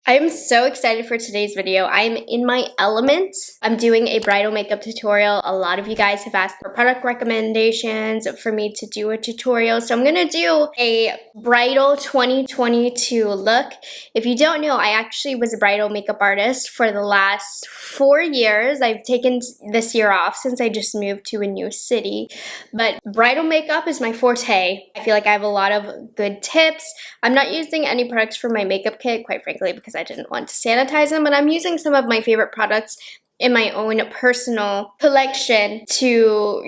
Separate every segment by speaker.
Speaker 1: I'm so excited for today's video. I'm in my element. I'm doing a bridal makeup tutorial. A lot of you guys have asked for product recommendations for me to do a tutorial. So I'm gonna do a bridal 2022 look. If you don't know, I actually was a bridal makeup artist for the last 4 years. I've taken this year off since I just moved to a new city. But bridal makeup is my forte. I feel like I have a lot of good tips. I'm not using any products for my makeup kit, quite frankly, because I didn't want to sanitize them, but I'm using some of my favorite products in my own personal collection to,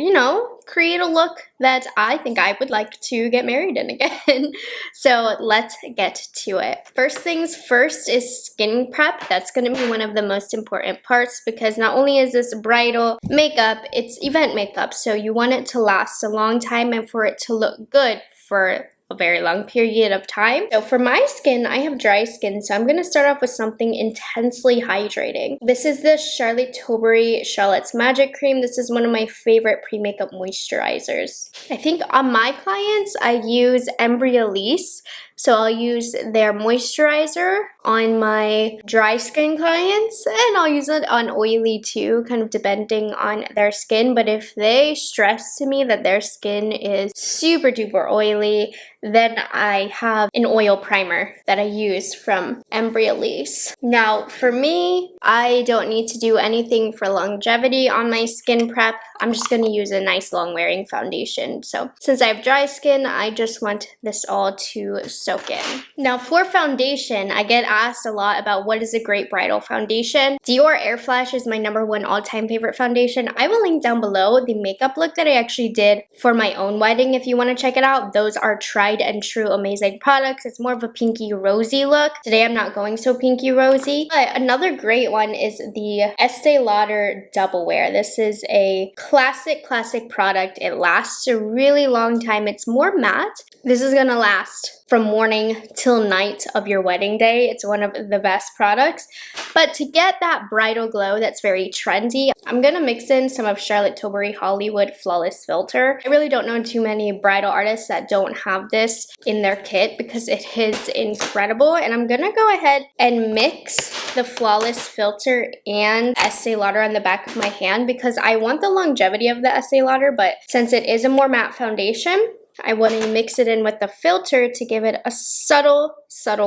Speaker 1: create a look that I think I would like to get married in again. So let's get to it. First things first is skin prep. That's going to be one of the most important parts because not only is this bridal makeup, it's event makeup. So you want it to last a long time and for it to look good for a very long period of time. So for my skin, I have dry skin, so I'm going to start off with something intensely hydrating. This is the Charlotte Tilbury Charlotte's Magic Cream. This is one of my favorite pre-makeup moisturizers. I think on my clients, I use Embryolisse. So I'll use their moisturizer on my dry skin clients, and I'll use it on oily too, kind of depending on their skin. But if they stress to me that their skin is super duper oily, then I have an oil primer that I use from Embryolisse. Now, for me, I don't need to do anything for longevity on my skin prep. I'm just going to use a nice long wearing foundation. So since I have dry skin, I just want this all to soak in. Now for foundation, I get asked a lot about what is a great bridal foundation. Dior Air Flash is my #1 all-time favorite foundation. I will link down below the makeup look that I actually did for my own wedding if you want to check it out. Those are tried and true amazing products. It's more of a pinky rosy look. Today I'm not going so pinky rosy. But another great one is the Estee Lauder Double Wear. This is a classic product. It lasts a really long time. It's more matte. This is gonna last from morning till night of your wedding day. It's one of the best products. But to get that bridal glow that's very trendy, I'm gonna mix in some of Charlotte Tilbury Hollywood Flawless Filter. I really don't know too many bridal artists that don't have this in their kit because it is incredible. And I'm gonna go ahead and mix the Flawless Filter and Estee Lauder on the back of my hand because I want the longevity of the Estee Lauder, but since it is a more matte foundation, I want to mix it in with the filter to give it a subtle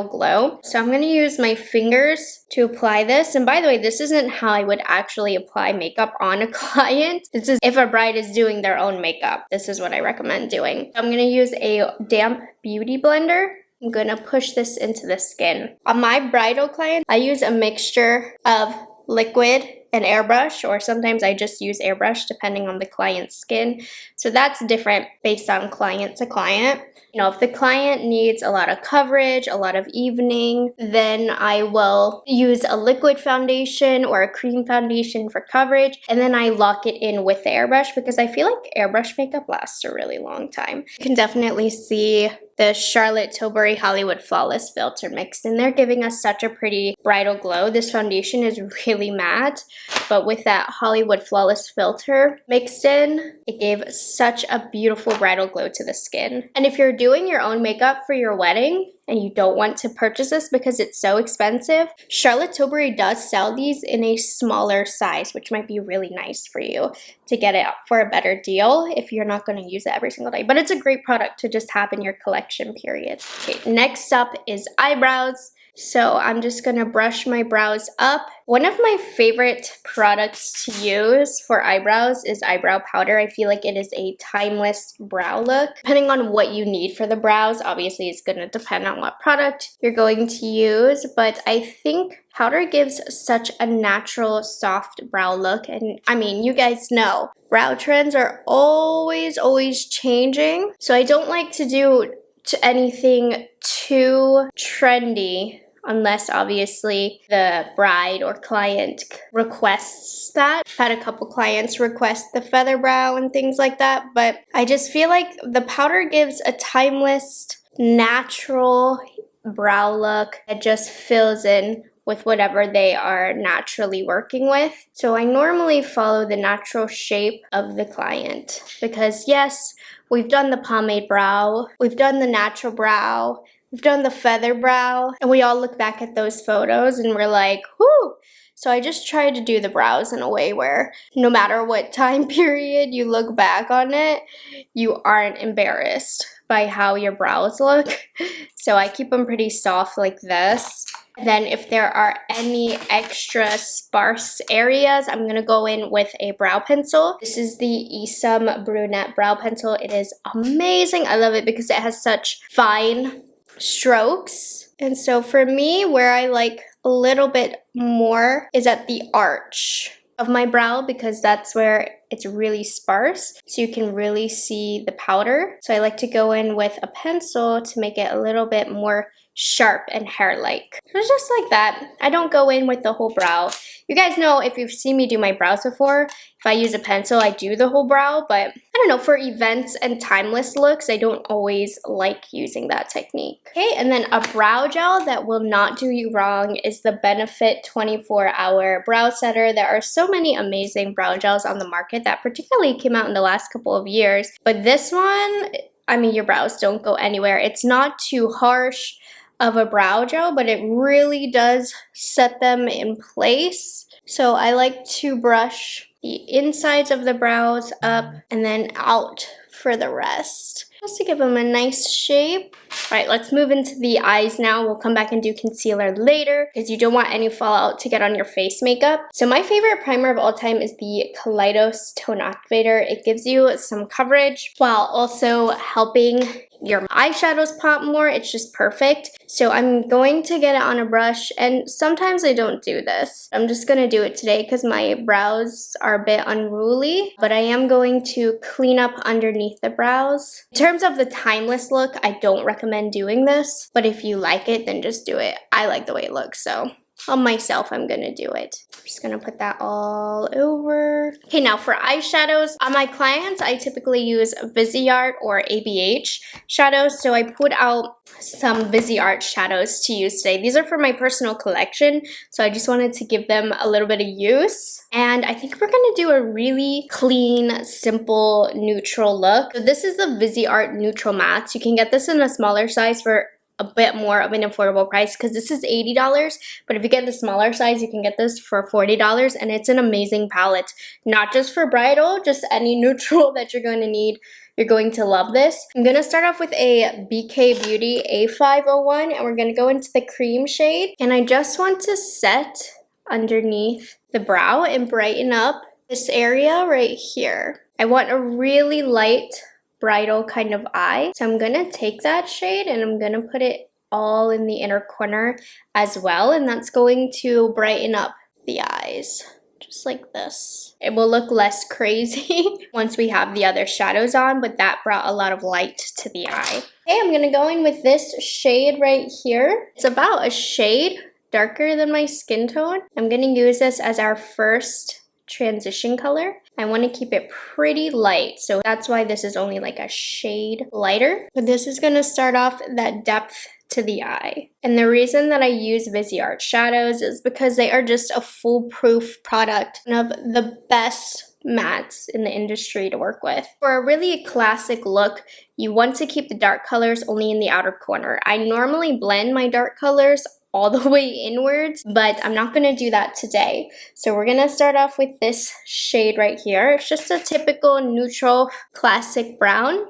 Speaker 1: glow. So I'm going to use my fingers to apply this. And by the way, this isn't how I would actually apply makeup on a client. This is if a bride is doing their own makeup. This is what I recommend doing. I'm going to use a damp beauty blender. I'm going to push this into the skin. On my bridal client, I use a mixture of liquid and airbrush, or sometimes I just use airbrush depending on the client's skin. So that's different based on client to client. If the client needs a lot of coverage, a lot of evening, then I will use a liquid foundation or a cream foundation for coverage, and then I lock it in with the airbrush because I feel like airbrush makeup lasts a really long time. You can definitely see the Charlotte Tilbury Hollywood Flawless Filter mixed in there, giving us such a pretty bridal glow. This foundation is really matte, but with that Hollywood Flawless Filter mixed in, it gave such a beautiful bridal glow to the skin. And if you're doing your own makeup for your wedding and you don't want to purchase this because it's so expensive, Charlotte Tilbury does sell these in a smaller size, which might be really nice for you to get it for a better deal if you're not going to use it every single day. But it's a great product to just have in your collection, period. Okay, next up is eyebrows. So I'm just going to brush my brows up. One of my favorite products to use for eyebrows is eyebrow powder. I feel like it is a timeless brow look. Depending on what you need for the brows, obviously it's going to depend on what product you're going to use, but I think powder gives such a natural, soft brow look. And I mean, you guys know, brow trends are always changing. So I don't like to do anything too trendy unless obviously the bride or client requests that. I've had a couple clients request the feather brow and things like that, but I just feel like the powder gives a timeless, natural brow look that just fills in with whatever they are naturally working with. So I normally follow the natural shape of the client because yes, we've done the pomade brow, we've done the natural brow, we've done the feather brow, and we all look back at those photos and we're like, whoo! So I just tried to do the brows in a way where no matter what time period you look back on it, you aren't embarrassed by how your brows look. So I keep them pretty soft like this. Then if there are any extra sparse areas, I'm going to go in with a brow pencil. This is the Esum Brunette Brow Pencil. It is amazing. I love it because it has such fine strokes. And so for me, where I like a little bit more is at the arch of my brow, because that's where it's really sparse, so you can really see the powder. So I like to go in with a pencil to make it a little bit more sharp and hair-like. It's just like that. I don't go in with the whole brow. You guys know, if you've seen me do my brows before, if I use a pencil, I do the whole brow, but I don't know, for events and timeless looks, I don't always like using that technique. Okay, and then a brow gel that will not do you wrong is the Benefit 24-Hour Brow Setter. There are so many amazing brow gels on the market that particularly came out in the last couple of years, but this one, I mean, your brows don't go anywhere. It's not too harsh of a brow gel, but it really does set them in place. So I like to brush the insides of the brows up and then out for the rest, just to give them a nice shape. All right, let's move into the eyes now. We'll come back and do concealer later because you don't want any fallout to get on your face makeup. So my favorite primer of all time is the Kaleidos Tone Activator. It gives you some coverage while also helping your eyeshadows pop more. It's just perfect. So I'm going to get it on a brush, and sometimes I don't do this. I'm just gonna do it today because my brows are a bit unruly, but I am going to clean up underneath the brows. In terms of the timeless look, I don't recommend doing this, but if you like it, then just do it. I like the way it looks, so on myself, I'm gonna do it. I'm just gonna put that all over. Okay, now for eyeshadows, on my clients, I typically use Viseart or ABH shadows. So I put out some Viseart shadows to use today. These are for my personal collection, so I just wanted to give them a little bit of use. And I think we're gonna do a really clean, simple, neutral look. So this is the Viseart Neutral Mattes. You can get this in a smaller size for a bit more of an affordable price because this is $80, but if you get the smaller size, you can get this for $40, and it's an amazing palette, not just for bridal, just any neutral that you're going to need. You're going to love this. I'm going to start off with a BK Beauty A501, and we're going to go into the cream shade, and I just want to set underneath the brow and brighten up this area right here. I want a really light bridal kind of eye. So I'm gonna take that shade and I'm gonna put it all in the inner corner as well, and that's going to brighten up the eyes, just like this. It will look less crazy once we have the other shadows on, but that brought a lot of light to the eye. Okay, I'm gonna go in with this shade right here. It's about a shade darker than my skin tone. I'm gonna use this as our first transition color. I want to keep it pretty light, so that's why this is only like a shade lighter. But this is going to start off that depth to the eye. And the reason that I use Viseart shadows is because they are just a foolproof product, one of the best mattes in the industry to work with. For a really classic look, you want to keep the dark colors only in the outer corner. I normally blend my dark colors all the way inwards, but I'm not gonna do that today. So we're gonna start off with this shade right here. It's just a typical neutral classic brown.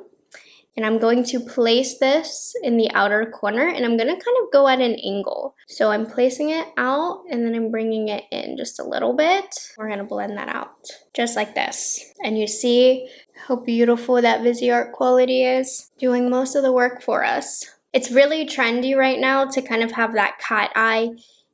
Speaker 1: And I'm going to place this in the outer corner, and I'm gonna kind of go at an angle. So I'm placing it out and then I'm bringing it in just a little bit. We're gonna blend that out, just like this. And you see how beautiful that Viseart quality is, doing most of the work for us. It's really trendy right now to kind of have that cat eye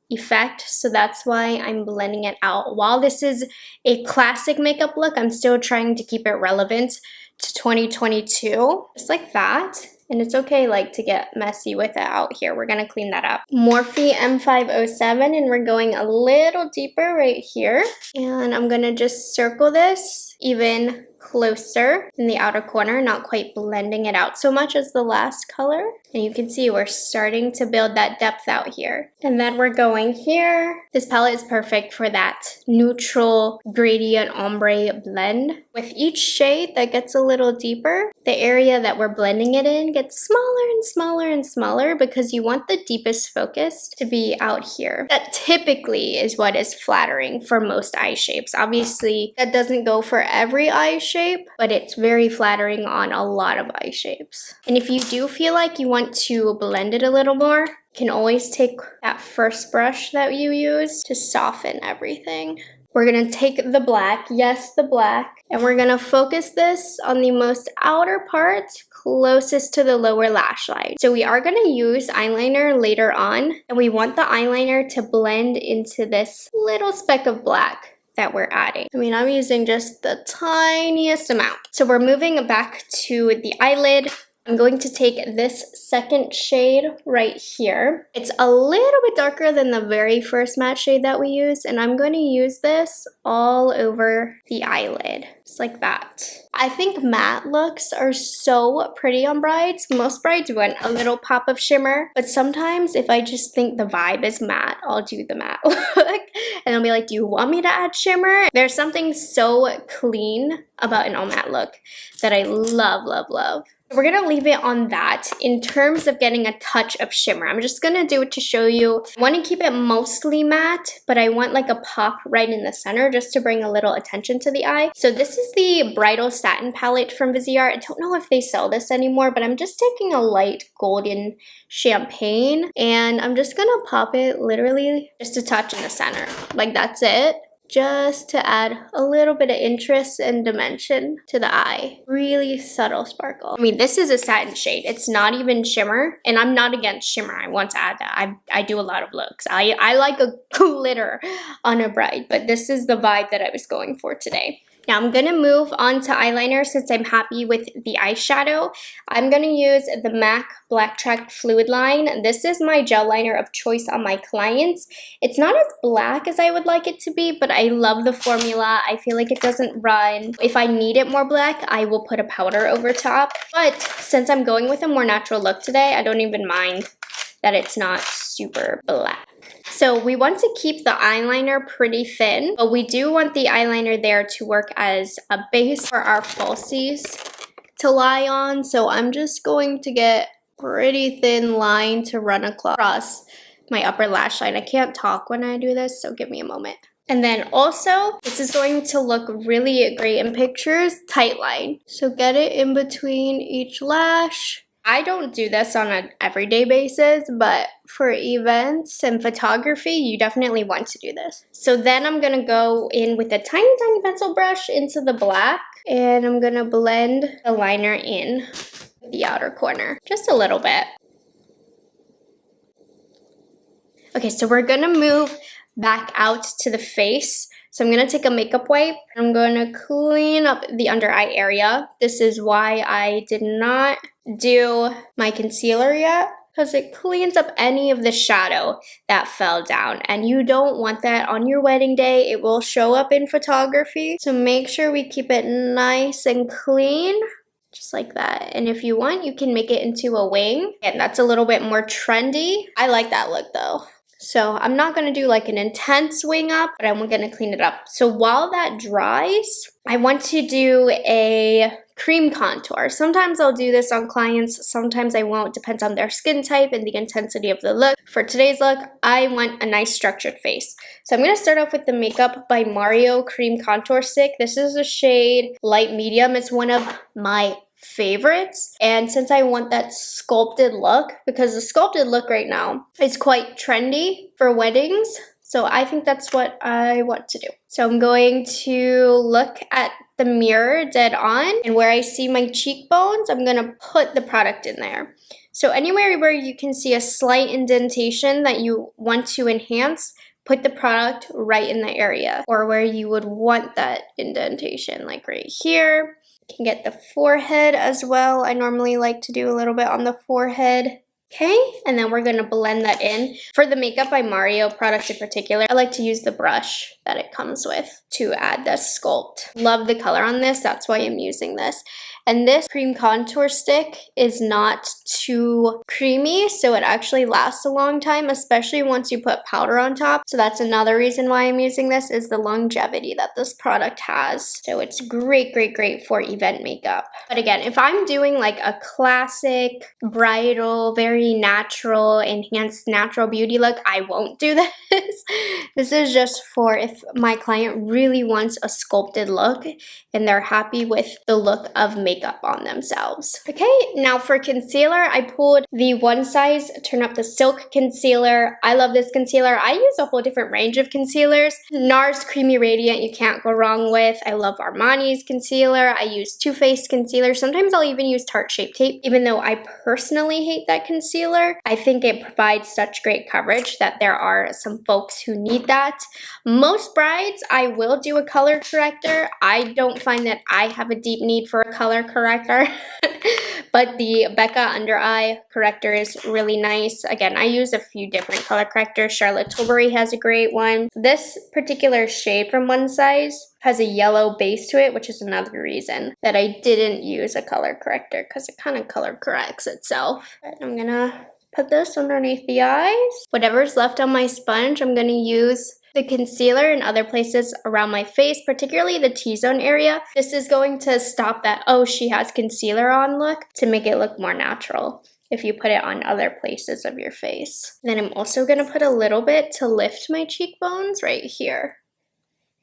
Speaker 1: effect, so that's why I'm blending it out. While this is a classic makeup look, I'm still trying to keep it relevant to 2022, just like that. And it's okay like to get messy with it out here. We're gonna clean that up. Morphe M507, and we're going a little deeper right here. And I'm gonna just circle this even closer in the outer corner, not quite blending it out so much as the last color. And you can see we're starting to build that depth out here. And then we're going here. This palette is perfect for that neutral gradient ombre blend. With each shade that gets a little deeper, the area that we're blending it in gets smaller and smaller and smaller because you want the deepest focus to be out here. That typically is what is flattering for most eye shapes. Obviously, that doesn't go for every eye shape, but it's very flattering on a lot of eye shapes. And if you do feel like you want to blend it a little more, you can always take that first brush that you use to soften everything. We're gonna take the black, yes, the black, and we're gonna focus this on the most outer part closest to the lower lash line. So we are gonna use eyeliner later on, and we want the eyeliner to blend into this little speck of black that we're adding. I mean, I'm using just the tiniest amount. So we're moving back to the eyelid. I'm going to take this second shade right here. It's a little bit darker than the very first matte shade that we used, and I'm going to use this all over the eyelid, just like that. I think matte looks are so pretty on brides. Most brides want a little pop of shimmer, but sometimes if I just think the vibe is matte, I'll do the matte look. And they'll be like, do you want me to add shimmer? There's something so clean about an all matte look that I love, love, love. We're gonna leave it on that. In terms of getting a touch of shimmer, I'm just gonna do it to show you. I wanna keep it mostly matte, but I want like a pop right in the center just to bring a little attention to the eye. So this is the Bridal Satin palette from Viseart. I don't know if they sell this anymore, but I'm just taking a light golden champagne and I'm just gonna pop it literally just a touch in the center. Like that's it. Just to add a little bit of interest and dimension to the eye. Really subtle sparkle. I mean, this is a satin shade. It's not even shimmer, and I'm not against shimmer. I want to add that. I do a lot of looks. I like a glitter on a bride, but this is the vibe that I was going for today. Now I'm gonna move on to eyeliner since I'm happy with the eyeshadow. I'm gonna use the MAC Black Track Fluid Line. This is my gel liner of choice on my clients. It's not as black as I would like it to be, but I love the formula. I feel like it doesn't run. If I need it more black, I will put a powder over top. But since I'm going with a more natural look today, I don't even mind that it's not super black. So we want to keep the eyeliner pretty thin, but we do want the eyeliner there to work as a base for our falsies to lie on. So I'm just going to get a pretty thin line to run across my upper lash line. I can't talk when I do this, so give me a moment. And then also, this is going to look really great in pictures, tight line. So get it in between each lash. I don't do this on an everyday basis, but for events and photography, you definitely want to do this. So then I'm gonna go in with a tiny, tiny pencil brush into the black, and I'm gonna blend the liner in the outer corner, just a little bit. Okay, so we're gonna move back out to the face. So I'm gonna take a makeup wipe. I'm gonna clean up the under eye area. This is why I did not do my concealer yet, because it cleans up any of the shadow that fell down, and you don't want that on your wedding day. It will show up in photography, so make sure we keep it nice and clean, just like that. And if you want, you can make it into a wing, and that's a little bit more trendy. I like that look though. So I'm not gonna do like an intense wing up, but I'm gonna clean it up. So while that dries, I want to do a cream contour. Sometimes I'll do this on clients, sometimes I won't, depends on their skin type and the intensity of the look. For today's look, I want a nice structured face. So I'm gonna start off with the Makeup by Mario Cream Contour Stick. This is a shade light medium. It's one of my favorites, and since I want that sculpted look, because the sculpted look right now is quite trendy for weddings, so I think that's what I want to do. So I'm going to look at the mirror dead on, and where I see my cheekbones, I'm gonna put the product in there. So anywhere where you can see a slight indentation that you want to enhance, put the product right in the area, or where you would want that indentation, like right here. Can get the forehead as well. I normally like to do a little bit on the forehead. Okay, and then we're gonna blend that in. For the Makeup by Mario product in particular, I like to use the brush that it comes with to add the sculpt. Love the color on this, that's why I'm using this. And this cream contour stick is not too creamy, so it actually lasts a long time, especially once you put powder on top. So that's another reason why I'm using this, is the longevity that this product has. So it's great, great, great for event makeup. But again, if I'm doing like a classic bridal, very natural, enhanced natural beauty look, I won't do this. This is just for if my client really wants a sculpted look and they're happy with the look of makeup on themselves. Okay, now for concealer, I pulled the One Size Turn Up the Silk concealer. I love this concealer. I use a whole different range of concealers. NARS Creamy Radiant, you can't go wrong with. I love Armani's concealer. I use Too Faced concealer. Sometimes I'll even use Tarte Shape Tape, even though I personally hate that concealer. I think it provides such great coverage that there are some folks who need that. Most brides, I will do a color corrector. I don't find that I have a deep need for a color corrector, but the Becca Under Eye corrector is really nice. Again, I use a few different color correctors. Charlotte Tilbury has a great one. This particular shade from One Size has a yellow base to it, which is another reason that I didn't use a color corrector, because it kind of color corrects itself. But I'm gonna put this underneath the eyes. Whatever's left on my sponge, I'm gonna use the concealer in other places around my face, particularly the T-zone area. This is going to stop that, oh, she has concealer on look, to make it look more natural if you put it on other places of your face. Then I'm also gonna put a little bit to lift my cheekbones right here.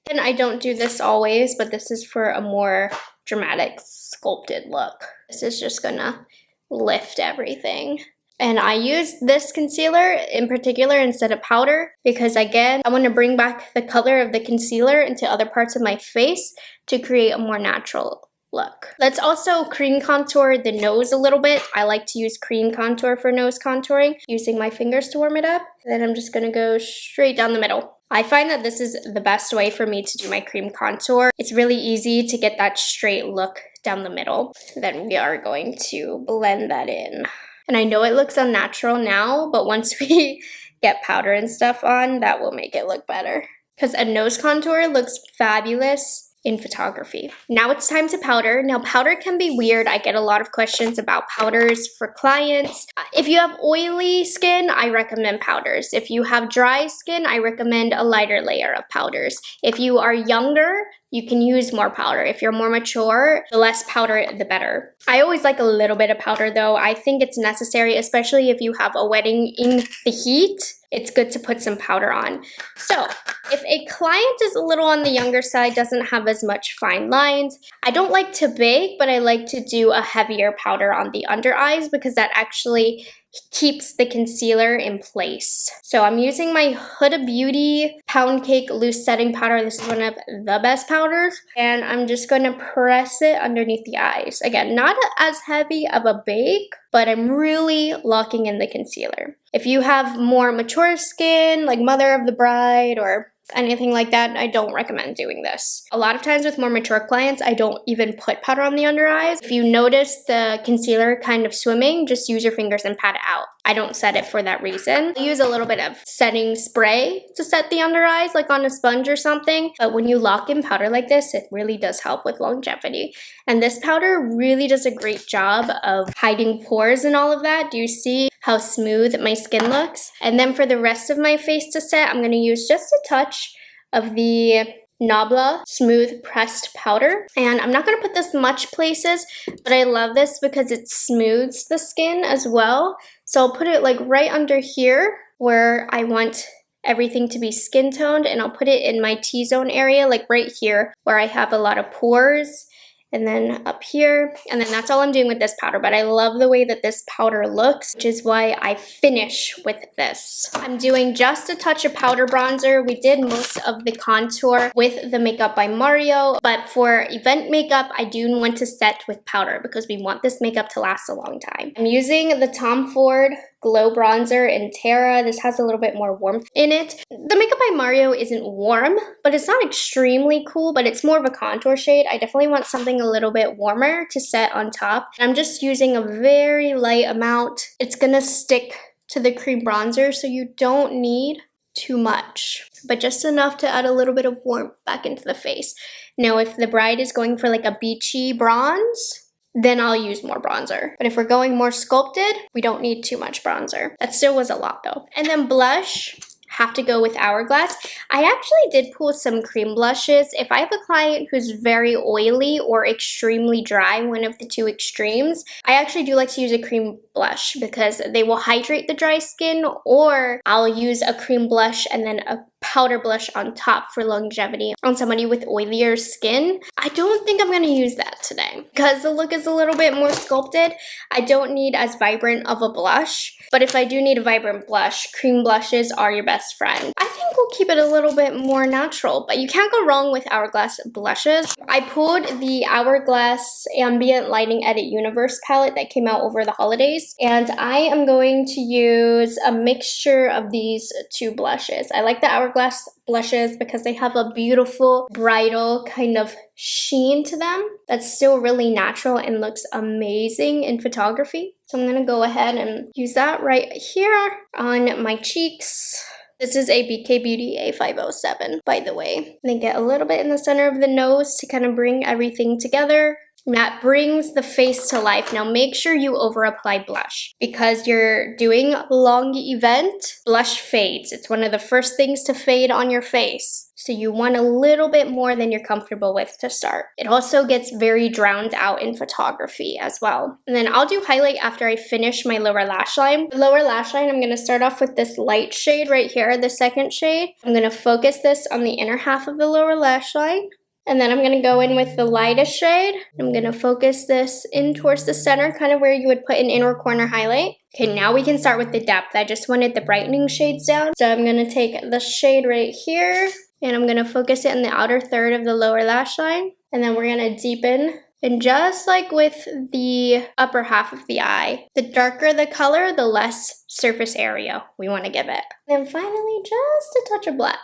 Speaker 1: And I don't do this always, but this is for a more dramatic, sculpted look. This is just gonna lift everything. And I use this concealer in particular instead of powder because, again, I want to bring back the color of the concealer into other parts of my face to create a more natural look. Let's also cream contour the nose a little bit. I like to use cream contour for nose contouring, using my fingers to warm it up. Then I'm just gonna go straight down the middle. I find that this is the best way for me to do my cream contour. It's really easy to get that straight look down the middle. Then we are going to blend that in. And I know it looks unnatural now, but once we get powder and stuff on, that will make it look better. Because a nose contour looks fabulous in photography. Now it's time to powder. Now powder can be weird. I get a lot of questions about powders for clients. If you have oily skin, I recommend powders. If you have dry skin, I recommend a lighter layer of powders. If you are younger, you can use more powder. If you're more mature, the less powder, the better. I always like a little bit of powder though. I think it's necessary, especially if you have a wedding in the heat. It's good to put some powder on. So if a client is a little on the younger side, doesn't have as much fine lines, I don't like to bake, but I like to do a heavier powder on the under eyes because that actually keeps the concealer in place. So I'm using my Huda Beauty Pound Cake Loose Setting Powder. This is one of the best powders. And I'm just going to press it underneath the eyes. Again, not as heavy of a bake, but I'm really locking in the concealer. If you have more mature skin, like mother of the bride or anything like that, I don't recommend doing this. A lot of times with more mature clients, I don't even put powder on the under eyes. If you notice the concealer kind of swimming, just use your fingers and pat it out. I don't set it for that reason. I use a little bit of setting spray to set the under eyes, like on a sponge or something. But when you lock in powder like this, it really does help with longevity. And this powder really does a great job of hiding pores and all of that. Do you see how smooth my skin looks? And then for the rest of my face to set, I'm gonna use just a touch of the Nabla Smooth Pressed Powder. And I'm not gonna put this much places, but I love this because it smooths the skin as well. So I'll put it like right under here where I want everything to be skin toned, and I'll put it in my T-zone area, like right here where I have a lot of pores. And then up here, and then that's all I'm doing with this powder, but I love the way that this powder looks, which is why I finish with this. I'm doing just a touch of powder bronzer. We did most of the contour with the Makeup by Mario, but for event makeup, I do want to set with powder because we want this makeup to last a long time. I'm using the Tom Ford Glow Bronzer in Terra. This has a little bit more warmth in it. The Makeup by Mario isn't warm, but it's not extremely cool, but it's more of a contour shade. I definitely want something a little bit warmer to set on top. I'm just using a very light amount. It's gonna stick to the cream bronzer, so you don't need too much, but just enough to add a little bit of warmth back into the face. Now, if the bride is going for like a beachy bronze, then I'll use more bronzer. But if we're going more sculpted, we don't need too much bronzer. That still was a lot though. And then blush, have to go with Hourglass. I actually did pull some cream blushes. If I have a client who's very oily or extremely dry, one of the two extremes, I actually do like to use a cream blush because they will hydrate the dry skin, or I'll use a cream blush and then a powder blush on top for longevity on somebody with oilier skin. I don't think I'm going to use that today because the look is a little bit more sculpted. I don't need as vibrant of a blush, but if I do need a vibrant blush, cream blushes are your best friend. I think we'll keep it a little bit more natural, but you can't go wrong with Hourglass blushes. I pulled the Hourglass Ambient Lighting Edit Universe palette that came out over the holidays, and I am going to use a mixture of these two blushes. I like the Hourglass blushes because they have a beautiful bridal kind of sheen to them that's still really natural and looks amazing in photography. So I'm gonna go ahead and use that right here on my cheeks. This is a BK Beauty A507, by the way. And then get a little bit in the center of the nose to kind of bring everything together. That brings the face to life. Now make sure you over apply blush because you're doing long event. Blush fades. It's one of the first things to fade on your face. So you want a little bit more than you're comfortable with to start. It also gets very drowned out in photography as well. And then I'll do highlight after I finish my lower lash line. The lower lash line, I'm going to start off with this light shade right here, the second shade. I'm going to focus this on the inner half of the lower lash line. And then I'm going to go in with the lightest shade. I'm going to focus this in towards the center, kind of where you would put an inner corner highlight. Okay, now we can start with the depth. I just wanted the brightening shades down. So I'm going to take the shade right here, and I'm going to focus it in the outer third of the lower lash line. And then we're going to deepen. And just like with the upper half of the eye, the darker the color, the less surface area we want to give it. And then finally, just a touch of black.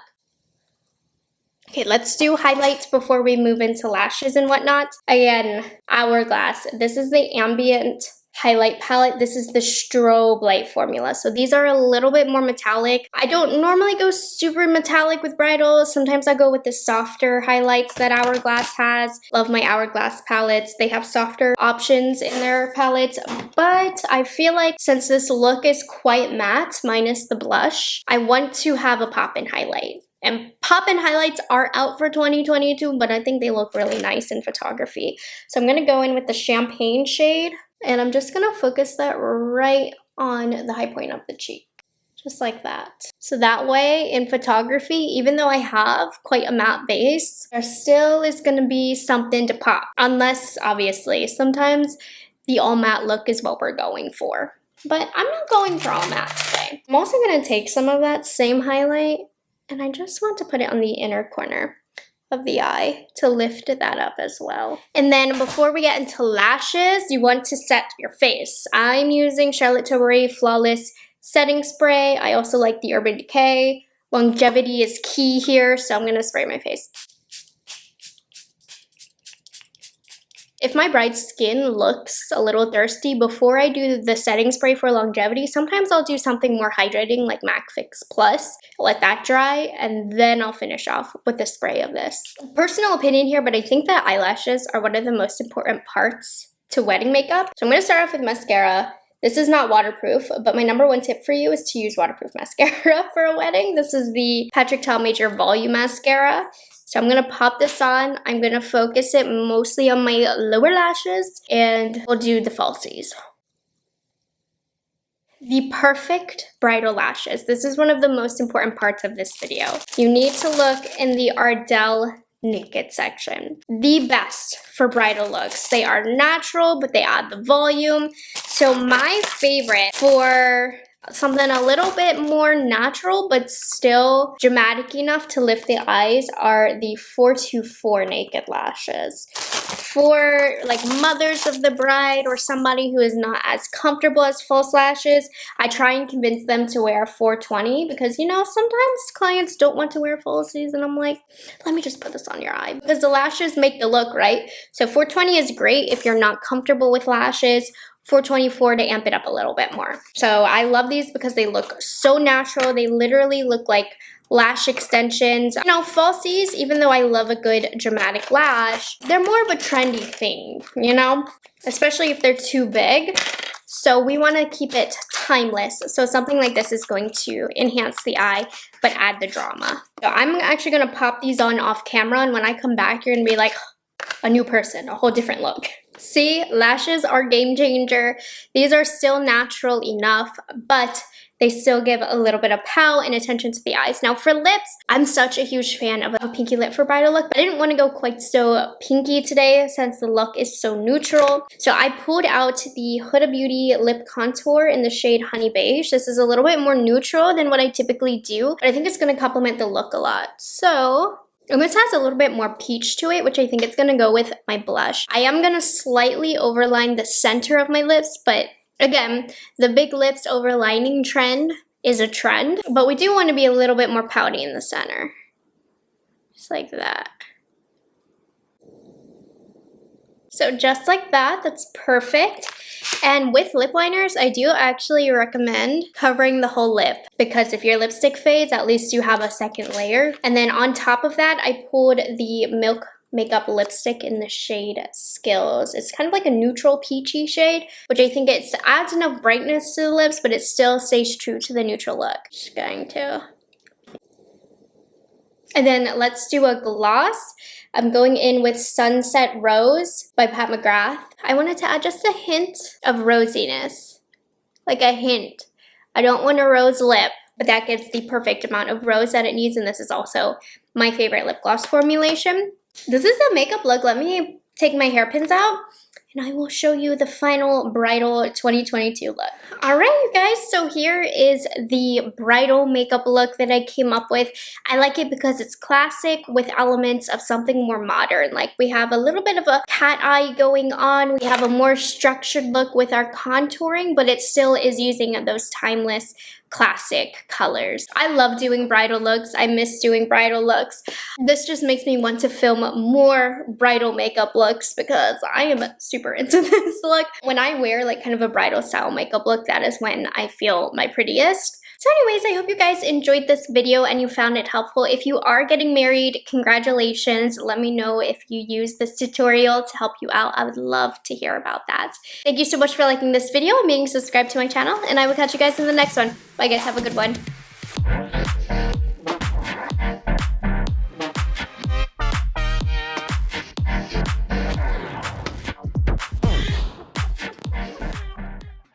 Speaker 1: Okay, let's do highlights before we move into lashes and whatnot. Again, Hourglass. This is the Ambient Highlight Palette. This is the strobe light formula. So these are a little bit more metallic. I don't normally go super metallic with bridal. Sometimes I go with the softer highlights that Hourglass has. Love my Hourglass palettes. They have softer options in their palettes. But I feel like since this look is quite matte, minus the blush, I want to have a pop-in highlight. And pop-in highlights are out for 2022, but I think they look really nice in photography. So I'm going to go in with the champagne shade, and I'm just going to focus that right on the high point of the cheek. Just like that. So that way, in photography, even though I have quite a matte base, there still is going to be something to pop. Unless, obviously, sometimes the all matte look is what we're going for. But I'm not going for all matte today. I'm also going to take some of that same highlight, and I just want to put it on the inner corner of the eye to lift that up as well. And then before we get into lashes, you want to set your face. I'm using Charlotte Tilbury Flawless Setting Spray. I also like the Urban Decay. Longevity is key here, so I'm going to spray my face. If my bride's skin looks a little thirsty, before I do the setting spray for longevity, sometimes I'll do something more hydrating like MAC Fix Plus. Let that dry, and then I'll finish off with a spray of this. Personal opinion here, but I think that eyelashes are one of the most important parts to wedding makeup. So I'm going to start off with mascara. This is not waterproof, but my number one tip for you is to use waterproof mascara for a wedding. This is the Patrick Talmadge Volume Mascara. So I'm going to pop this on. I'm going to focus it mostly on my lower lashes, and we'll do the falsies. The perfect bridal lashes. This is one of the most important parts of this video. You need to look in the Ardell Naked section. The best for bridal looks. They are natural, but they add the volume. So my favorite for something a little bit more natural but still dramatic enough to lift the eyes are the 424 Naked lashes. For like mothers of the bride or somebody who is not as comfortable as false lashes, I try and convince them to wear 420 because, you know, sometimes clients don't want to wear falsies and I'm like, let me just put this on your eye because the lashes make the look, right? So 420 is great if you're not comfortable with lashes. 424 to amp it up a little bit more. So I love these because they look so natural. They literally look like lash extensions. You know, falsies, even though I love a good dramatic lash, they're more of a trendy thing, you know? Especially if they're too big. So we want to keep it timeless. So something like this is going to enhance the eye, but add the drama. So I'm actually going to pop these on off camera, and when I come back, you're going to be like, a new person, a whole different look. See, lashes are game changer. These are still natural enough, but they still give a little bit of pow and attention to the eyes. Now for lips, I'm such a huge fan of a pinky lip for bridal look, but I didn't want to go quite so pinky today since the look is so neutral. So I pulled out the Huda Beauty lip contour in the shade Honey Beige. This is a little bit more neutral than what I typically do, but I think it's going to complement the look a lot. So, and this has a little bit more peach to it, which I think it's going to go with my blush. I am going to slightly overline the center of my lips, but again, the big lips overlining trend is a trend, but we do want to be a little bit more pouty in the center. Just like that. So just like that, that's perfect. And with lip liners, I do actually recommend covering the whole lip because if your lipstick fades, at least you have a second layer. And then on top of that, I pulled the Milk Makeup lipstick in the shade Skills. It's kind of like a neutral peachy shade, which I think it adds enough brightness to the lips, but it still stays true to the neutral look. Just going to. And then let's do a gloss. I'm going in with Sunset Rose by Pat McGrath. I wanted to add just a hint of rosiness, like a hint. I don't want a rose lip, but that gives the perfect amount of rose that it needs, and this is also my favorite lip gloss formulation. This is the makeup look. Let me take my hairpins out, and I will show you the final bridal 2022 look. All right, you guys, so here is the bridal makeup look that I came up with. I like it because it's classic with elements of something more modern. Like we have a little bit of a cat eye going on. We have a more structured look with our contouring, but it still is using those timeless classic colors. I love doing bridal looks. I miss doing bridal looks. This just makes me want to film more bridal makeup looks because I am super into this look. When I wear like kind of a bridal style makeup look, that is when I feel my prettiest. So anyways, I hope you guys enjoyed this video and you found it helpful. If you are getting married, congratulations. Let me know if you use this tutorial to help you out. I would love to hear about that. Thank you so much for liking this video and being subscribed to my channel, and I will catch you guys in the next one. Bye guys, have a good one.